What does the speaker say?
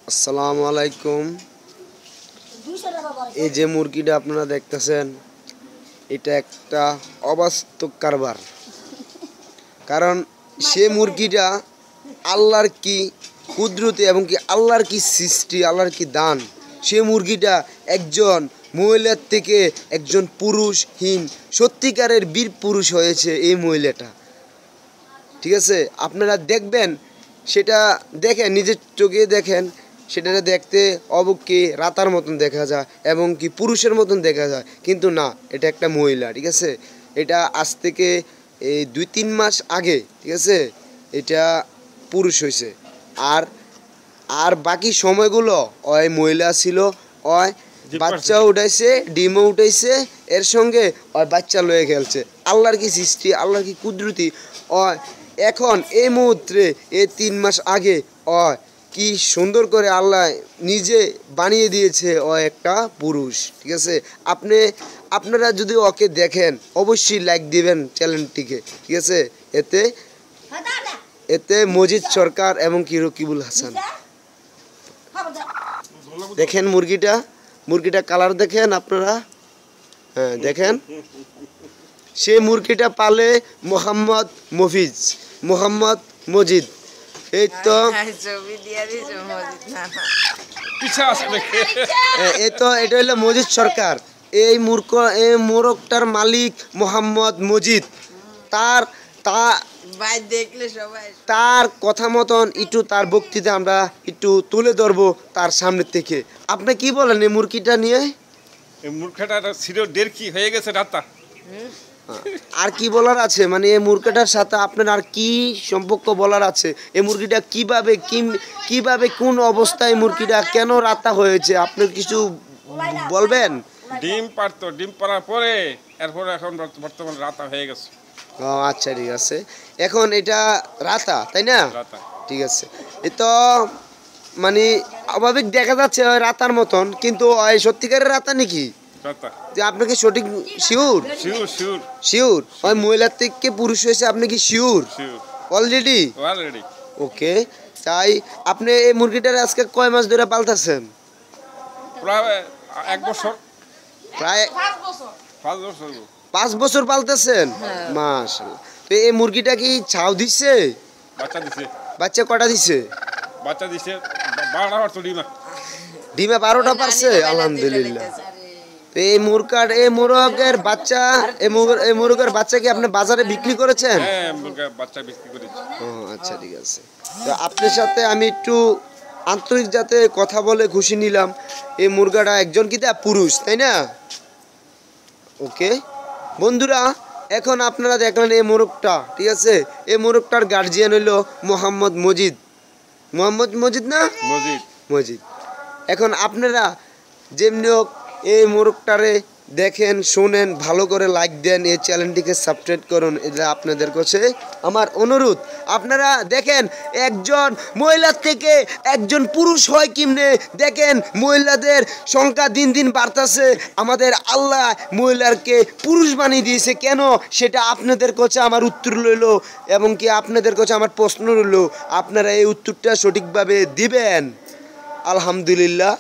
আসসালামু আলাইকুম। এই যে মুরগিটা আপনারা দেখতেছেন, এটা একটা অবাস্তব কারবার। কারণ সে মুরগিটা আল্লাহর কি কুদরতি এবং কি আল্লাহর কি সৃষ্টি, আল্লাহর কি দান। সে মুরগিটা একজন মহিলার থেকে একজন পুরুষহীন সত্যিকারের বীর পুরুষ হয়েছে এই মহিলাটা। ঠিক আছে, আপনারা দেখবেন, সেটা দেখেন, নিজের চোখে দেখেন, সেটা দেখতে অবশ্যই রাতার মতন দেখা যায় এবং কি পুরুষের মতন দেখা যায়, কিন্তু না, এটা একটা মহিলা। ঠিক আছে, এটা আজ থেকে এই 2-3 মাস আগে, ঠিক আছে, এটা পুরুষ হয়েছে। আর আর বাকি সময়গুলো ওই মহিলা ছিল, ওই বাচ্চা উঠাইছে, ডিমও উঠাইছে, এর সঙ্গে ওই বাচ্চা লয়ে খেলছে। আল্লাহর কি সৃষ্টি, আল্লাহর কি কুদরতি। ওই এখন এই মুহূর্তে এই 3 মাস আগে ওই কি সুন্দর করে আল্লাহ নিজে বানিয়ে দিয়েছে ও একটা পুরুষ। ঠিক আছে, আপনারা যদি ওকে দেখেন অবশ্যই লাইক দিবেন চ্যানেলটিকে। ঠিক আছে, এতে মজিদ সরকার এবং কি রকিবুল হাসান। দেখেন মুরগিটা কালার দেখেন আপনারা। হ্যাঁ দেখেন, সে মুরগিটা পালে মোহাম্মদ মজিদ। এই তো এটা হলো মজিদ সরকার। এই মোরগটার মালিক মোহাম্মদ মজিদ। তার কথা মতন একটু তার বক্তৃতা আমরা একটু তুলে ধরবো তার সামনে থেকে। আপনি কি বলেন এই মুরগিটা নিয়ে? এই মুরগিটা ছিল কি হয়ে গেছে রাতা। আর কি বলার আছে, মানে এই মুরগিটার সাথে আপনার আর কি সম্পর্ক বলার আছে? এই মুরগিটা কিভাবে কোন অবস্থায় মুরগিটা কেন রাতা হয়েছে, আপনি কিছু বলবেন? ডিম পারতো, ডিম পারার পরে এরপরে এখন বর্তমানে রাতা হয়ে গেছে। ও আচ্ছা, ঠিক আছে, এখন এটা রাতা, তাই না? ঠিক আছে, এ তো মানে অভাবিক দেখা যাচ্ছে রাতার মতন, কিন্তু সত্যিকারের রাতা নাকি? যে আপনাকে সঠিক শিওর ওই মহিলার থেকে পুরুষ হয়েছে, আপনি কি শিওর অলরেডি? ওকে, তাই আপনি এই মুরগিটার আজকে কয় মাস ধরে পালতেছেন? প্রায় 1 বছর। প্রায় 5 বছর পালতেছেন? মাশাআল্লাহ। তো এই মুরগিটা কি ছাও দিচ্ছে? বাচ্চা কটা দিছে? বাচ্চা দিছে 12টা পারছে। ডিমে 12টা পারছে, আলহামদুলিল্লাহ। এই মুরগের বাচ্চা কি আপনি বাজারে বিক্রি করেছেন? হ্যাঁ, মুরগের বাচ্চা বিক্রি করেছি। ও আচ্ছা, ঠিক আছে। তো আপনার সাথে আমি একটু আন্তরিক যাতে কথা বলে খুশি নিলাম। এই মুরগাটা একজন কি তা পুরুষ, তাই না? ওকে বন্ধুরা, এখন আপনারা দেখলেন এই মোরগটা। ঠিক আছে, এই মোরগটার গার্জিয়ান হইল মোহাম্মদ মজিদ না? মজিদ। এখন আপনারা যেমনি হোক এই মোরগটারে দেখেন, শোনেন, ভালো করে লাইক দেন, এই চ্যানেলটিকে সাবস্ক্রাইব করুন, এটা আপনাদের কাছে আমার অনুরোধ। আপনারা দেখেন একজন মহিলার থেকে একজন পুরুষ হয় কেমনে। দেখেন মহিলাদের সংখ্যা দিন দিন বাড়তেছে। আমাদের আল্লাহ মহিলাকে পুরুষ বানিয়ে দিয়েছে কেন, সেটা আপনাদের কাছে আমার উত্তর রইল এবং কি আপনাদের কাছে আমার প্রশ্ন রইল। আপনারা এই উত্তরটা সঠিকভাবে দিবেন। আলহামদুলিল্লাহ।